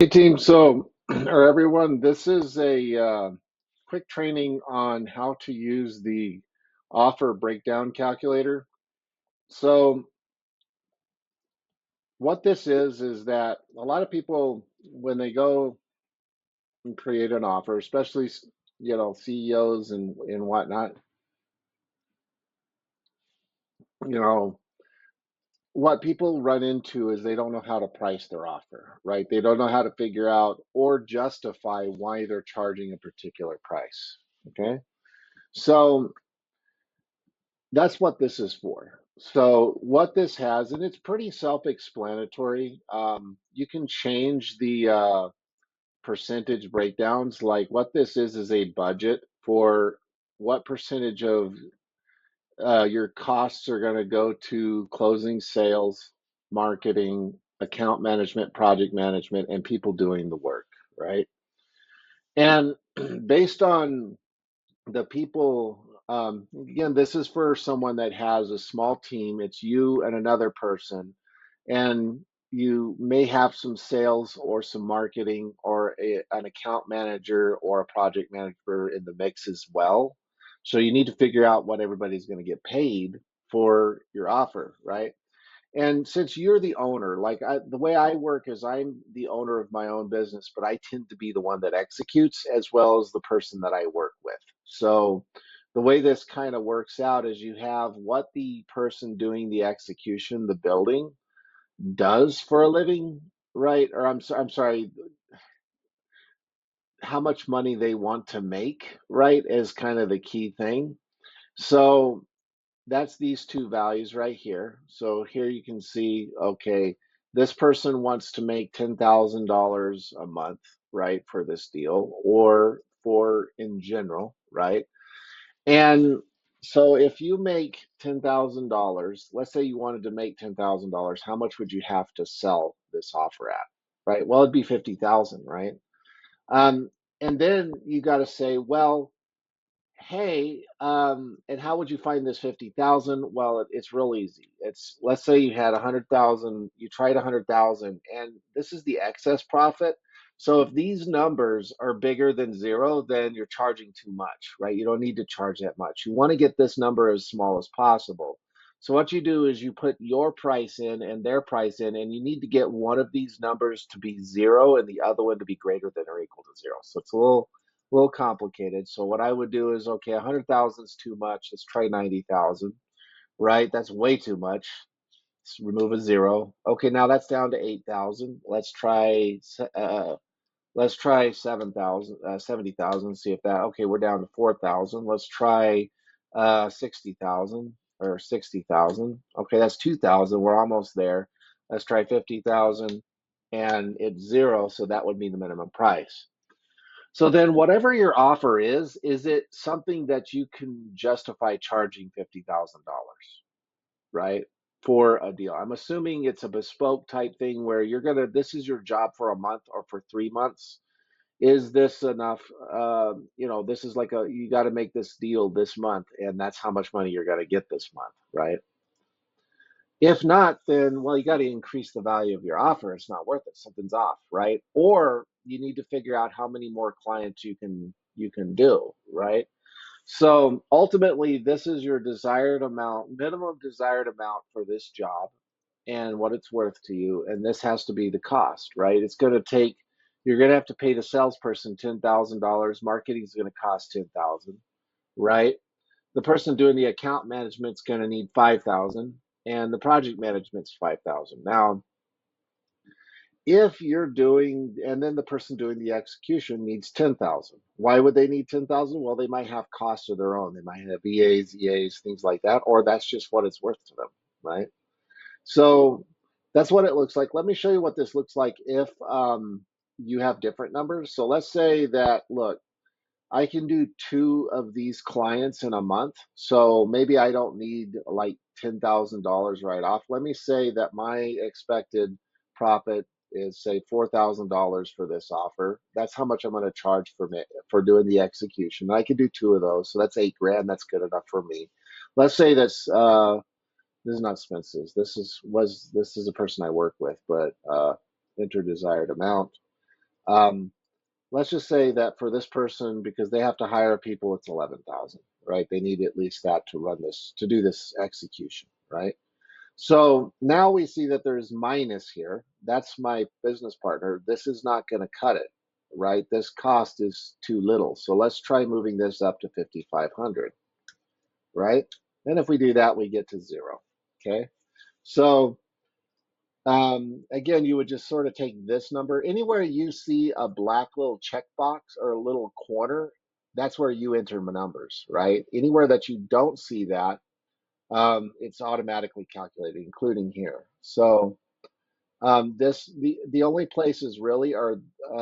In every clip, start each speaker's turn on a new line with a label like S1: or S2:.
S1: Hey team, so or everyone, this is a quick training on how to use the offer breakdown calculator. So what this is that a lot of people when they go and create an offer, especially CEOs and whatnot, you know, what people run into is they don't know how to price their offer, right? They don't know how to figure out or justify why they're charging a particular price. Okay. So that's what this is for. So what this has, and it's pretty self-explanatory. You can change the percentage breakdowns. Like what this is a budget for what percentage of your costs are going to go to closing sales, marketing, account management, project management, and people doing the work, right? And based on the people, again, this is for someone that has a small team. It's you and another person, and you may have some sales or some marketing or an account manager or a project manager in the mix as well. So you need to figure out what everybody's going to get paid for your offer, right? And since you're the owner, the way I work is I'm the owner of my own business, but I tend to be the one that executes as well as the person that I work with. So the way this kind of works out is you have what the person doing the execution, the building, does for a living, right? Or I'm sorry, how much money they want to make, right, is kind of the key thing. So that's these two values right here. So here you can see, okay, this person wants to make $10,000 a month, right, for this deal or for in general, right? And so if you make $10,000, let's say you wanted to make $10,000, how much would you have to sell this offer at, right? Well, it'd be 50,000, right? Um, and then you got to say, well, hey, and how would you find this 50,000? Well, it's real easy. It's let's say you had 100,000, you tried 100,000, and this is the excess profit. So if these numbers are bigger than zero, then you're charging too much, right? You don't need to charge that much. You want to get this number as small as possible. So what you do is you put your price in and their price in, and you need to get one of these numbers to be zero and the other one to be greater than or equal to zero. So it's a little complicated. So what I would do is, okay, 100,000 is too much. Let's try 90,000, right? That's way too much. Let's remove a zero. Okay, now that's down to 8,000. Let's try 7,000, 70,000. See if that. Okay, we're down to 4,000. Let's try 60,000 or 60,000. Okay, that's 2,000. We're almost there. Let's try 50,000, and it's zero. So that would be the minimum price. So then whatever your offer is it something that you can justify charging $50,000, right? For a deal. I'm assuming it's a bespoke type thing where this is your job for a month or for 3 months. Is this enough? This is like you got to make this deal this month, and that's how much money you're going to get this month, right? If not, then well, you got to increase the value of your offer. It's not worth it. Something's off, right? Or you need to figure out how many more clients you can do, right? So ultimately, this is your desired amount, minimum desired amount for this job and what it's worth to you. And this has to be the cost, right? You're going to have to pay the salesperson $10,000. Marketing is going to cost 10,000, right? The person doing the account management's going to need 5,000 and the project management's 5,000. Now, if you're doing and then the person doing the execution needs 10,000. Why would they need 10,000? Well, they might have costs of their own. They might have VAs, EAs, things like that, or that's just what it's worth to them, right? So that's what it looks like. Let me show you what this looks like if you have different numbers. So let's say that, look, I can do two of these clients in a month. So maybe I don't need like $10,000 right off. Let me say that my expected profit is say $4,000 for this offer. That's how much I'm going to charge for doing the execution. I could do two of those. So that's 8 grand. That's good enough for me. Let's say this is not Spence's. This is a person I work with, but enter desired amount. Um, let's just say that for this person, because they have to hire people, it's 11,000, right? They need at least that to run this, to do this execution, right? So now we see that there's minus here. That's my business partner. This is not going to cut it, right? This cost is too little. So let's try moving this up to 5,500, right? And if we do that, we get to zero. Okay. So again, you would just sort of take this number. Anywhere you see a black little checkbox or a little corner, that's where you enter my numbers, right? Anywhere that you don't see that, it's automatically calculated, including here. So the only places really are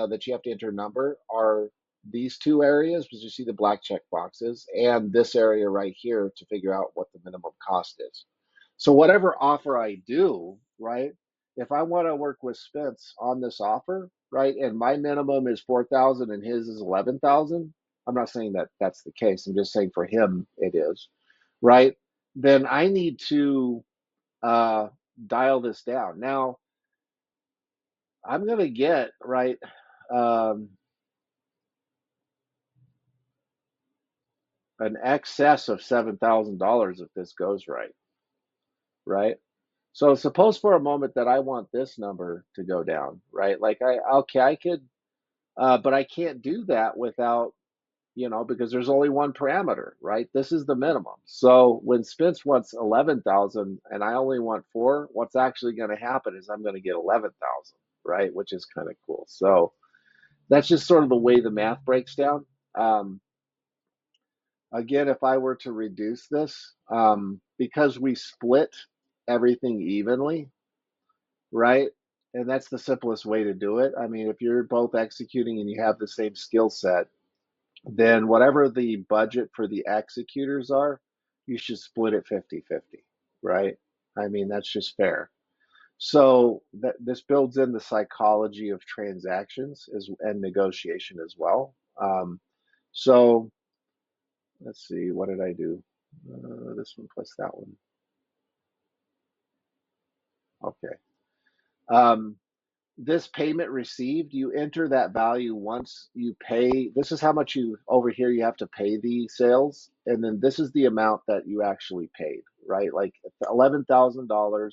S1: that you have to enter a number are these two areas, because you see the black check boxes, and this area right here to figure out what the minimum cost is. So whatever offer I do, right? If I want to work with Spence on this offer, right, and my minimum is 4,000 and his is 11,000, I'm not saying that that's the case. I'm just saying for him it is, right? Then I need to uh, dial this down. Now I'm going to get right um, an excess of $7,000 if this goes right, right? So suppose for a moment that I want this number to go down, right? Like I could, but I can't do that without, because there's only one parameter, right? This is the minimum. So when Spence wants 11,000 and I only want 4, what's actually going to happen is I'm going to get 11,000, right? Which is kind of cool. So that's just sort of the way the math breaks down. Um, Again, if I were to reduce this, because we split everything evenly, right? And that's the simplest way to do it. I mean, if you're both executing and you have the same skill set, then whatever the budget for the executors are, you should split it 50-50, right? I mean, that's just fair. So this builds in the psychology of transactions and negotiation as well. So let's see, what did I do? This one plus that one. Okay. Um, this payment received, you enter that value once you pay. This is how much you over here you have to pay the sales, and then this is the amount that you actually paid, right? Like $11,000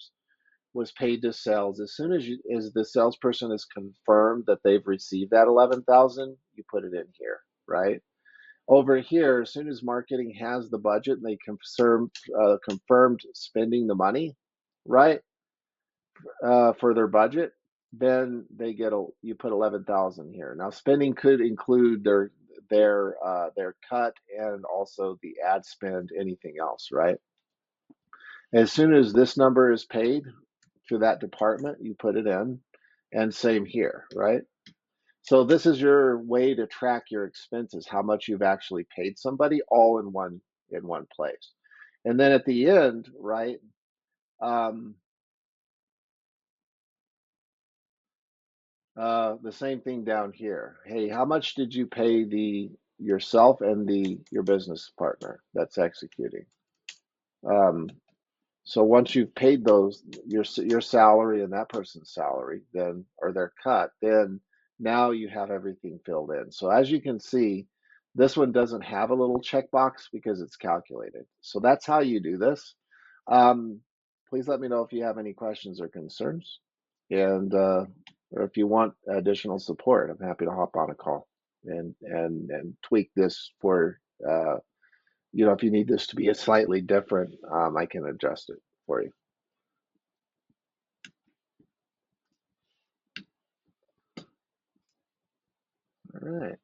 S1: was paid to sales. As soon as the salesperson is confirmed that they've received that 11,000, you put it in here, right? Over here, as soon as marketing has the budget and they confirmed spending the money, right, for their budget, then you put 11,000 here. Now, spending could include their cut and also the ad spend, anything else, right? As soon as this number is paid to that department, you put it in, and same here, right? So this is your way to track your expenses, how much you've actually paid somebody, all in one place. And then at the end, right? Um, the same thing down here. Hey, how much did you pay the yourself and your business partner that's executing? Um, so once you've paid those your salary and that person's salary, then or their cut, then now you have everything filled in. So as you can see, this one doesn't have a little checkbox because it's calculated. So that's how you do this. Um, Please let me know if you have any questions or concerns, and or if you want additional support. I'm happy to hop on a call and tweak this for if you need this to be a slightly different, I can adjust it for you. All right.